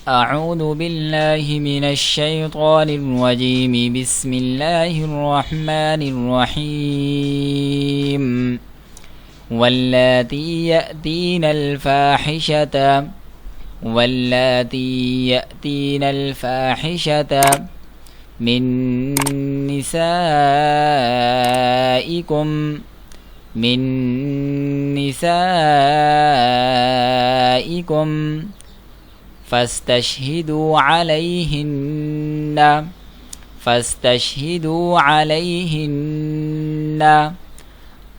أعوذ بالله من الشيطان الرجيم. بسم الله الرحمن الرحيم. واللاتي يأتين الفاحشة من نسائكم فاستشهدوا عليهن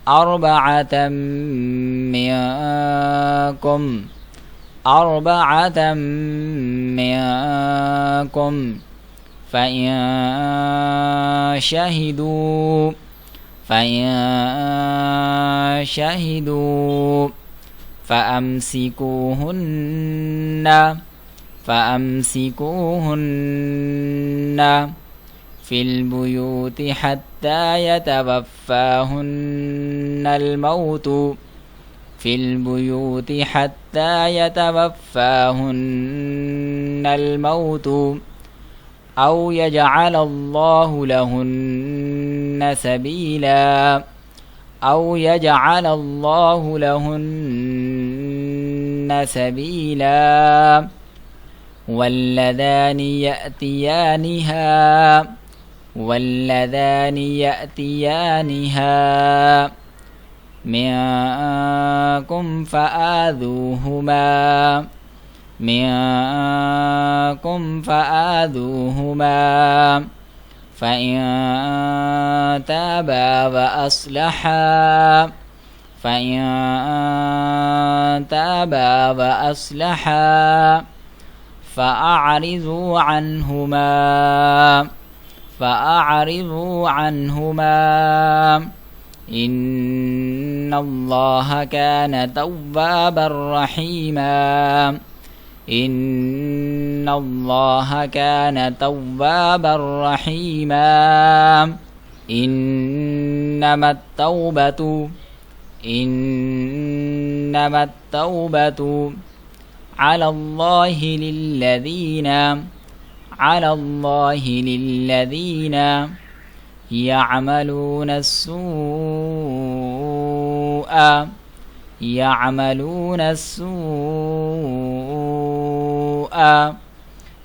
أربعة منكم فإن شهدوا فأمسكوهن في البيوت حتى يتوفاهن الموت أو يجعل الله لهن سبيلا. واللذان يأتيانها منكم فآذوهما فإن تابا وأصلحا فأعرضوا عنهما إن الله كان توابا رحيما. إنما التوبة على الله للذين يعملون السوء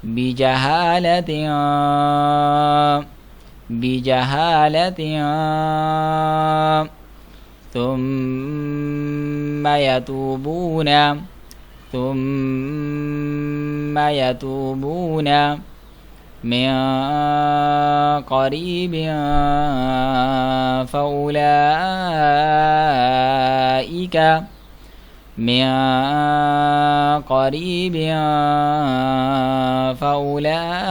بجهالة ثم يتوبون من قريب فأولئك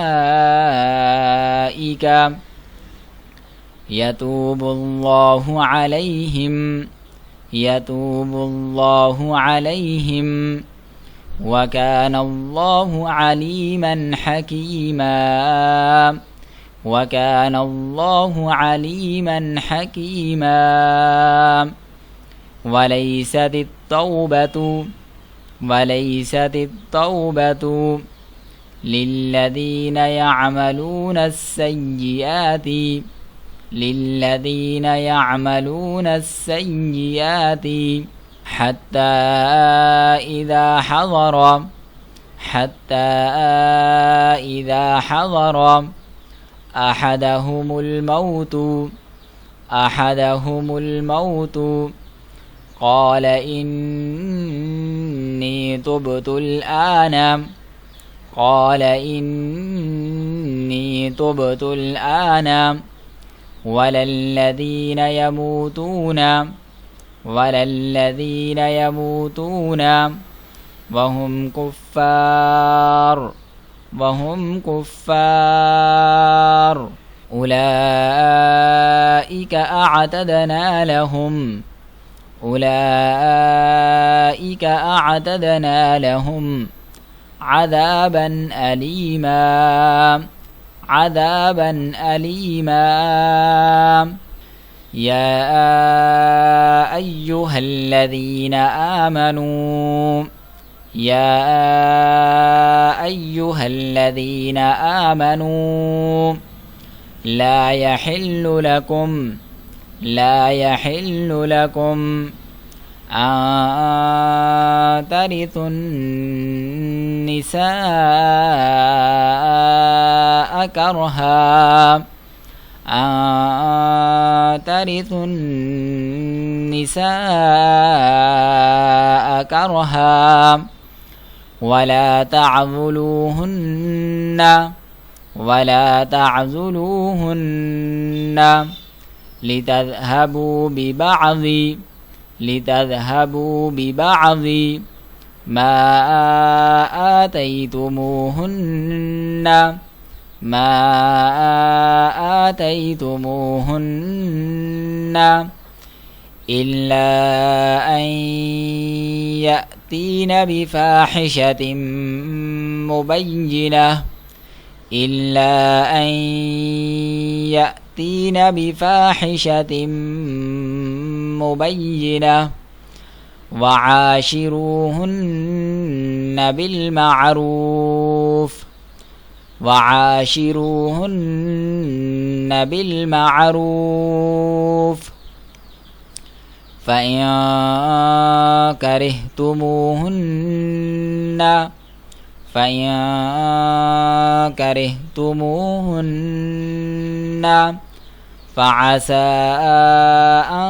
يتوب الله عليهم وكان الله عليما حكيما. وليست التوبة للذين يعملون السيئات حتى إذا حضر أحدهم الموت قال إني تبت الآن ولا الذين يموتون وهم كفار أولئك أعتدنا لهم عذابا أليما. يا أيها الذين آمنوا يا أيها الذين آمنوا لا يحل لكم أن ترثوا النساء كرها ولا تعذلوهن لتذهبوا ببعض ما آتيتموهن إلا أن يأتين بفاحشة مبينة وعاشروهن بالمعروف فإن كرهتموهن فعسى أن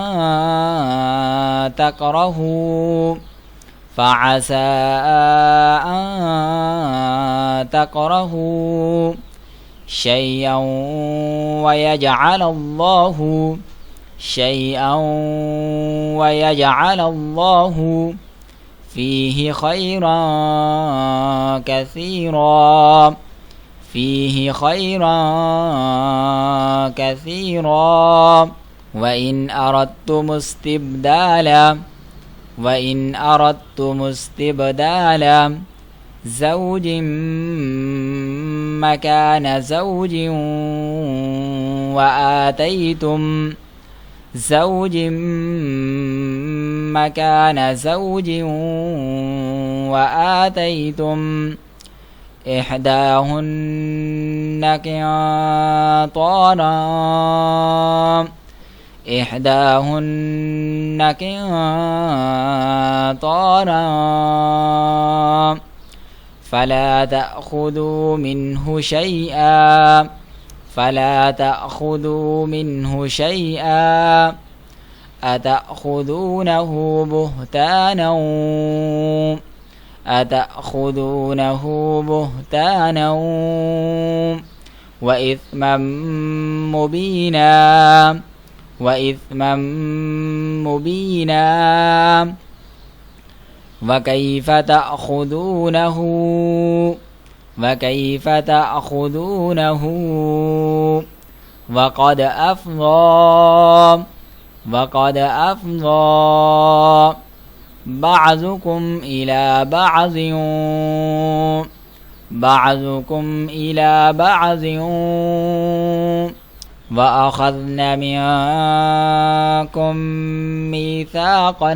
تكرهوا شيئا ويجعل الله فيه خيرا كثيرا وإن أردتم استبدال زوج مكان زوج وآتيتم إحداهن قنطارا فلا تأخذوا منه شيئا أتأخذونه بهتانا وإثما مبينا وكيف تأخذونه وقد أفضى بعضكم إلى بعض وأخذن منكم ميثاقا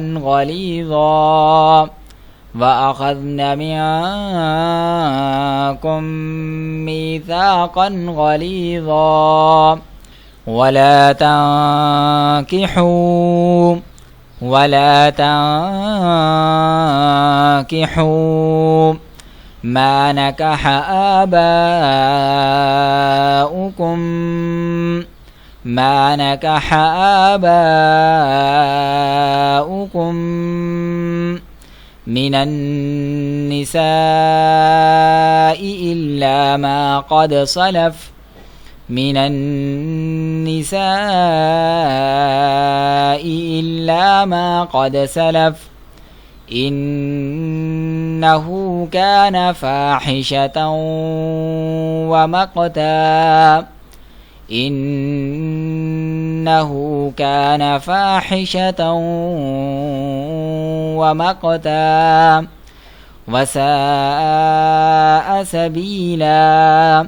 غليظا ولا تنكحوا ما نكح آباؤكم من النساء إلا ما قد سلف إنه كان فاحشة ومقتا وساء سبيلا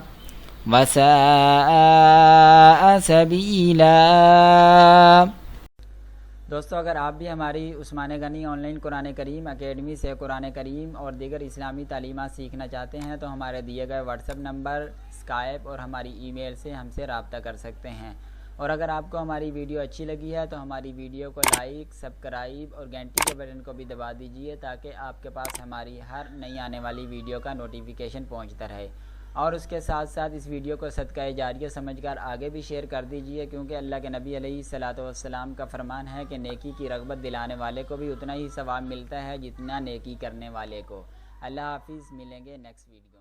दोस्तों, अगर आप भी हमारी उस्मान गनी ऑनलाइन कुरान करीम अकेडमी से कुरान करीम और दीगर इस्लामी तालीमात सीखना चाहते हैं तो हमारे दिए गए व्हाट्सएप नंबर, स्काइप और हमारी ईमेल से हमसे रब्ता कर सकते हैं। और अगर आपको हमारी वीडियो अच्छी लगी है तो हमारी वीडियो को लाइक, सब्सक्राइब और घंटी के बटन को भी दबा दीजिए ताकि आपके पास हमारी हर नई आने वाली वीडियो का नोटिफिकेशन पहुंचता रहे। और उसके साथ साथ इस वीडियो को सदका जारिया समझकर आगे भी शेयर कर दीजिए, क्योंकि अल्लाह के नबी अलैहिस्सलातु वस्सलाम का फरमान है कि नेकी की रग़बत दिलाने वाले को भी उतना ही सवाब मिलता है जितना नेकी करने वाले को। अल्लाह हाफिज़, मिलेंगे नेक्स्ट वीडियो।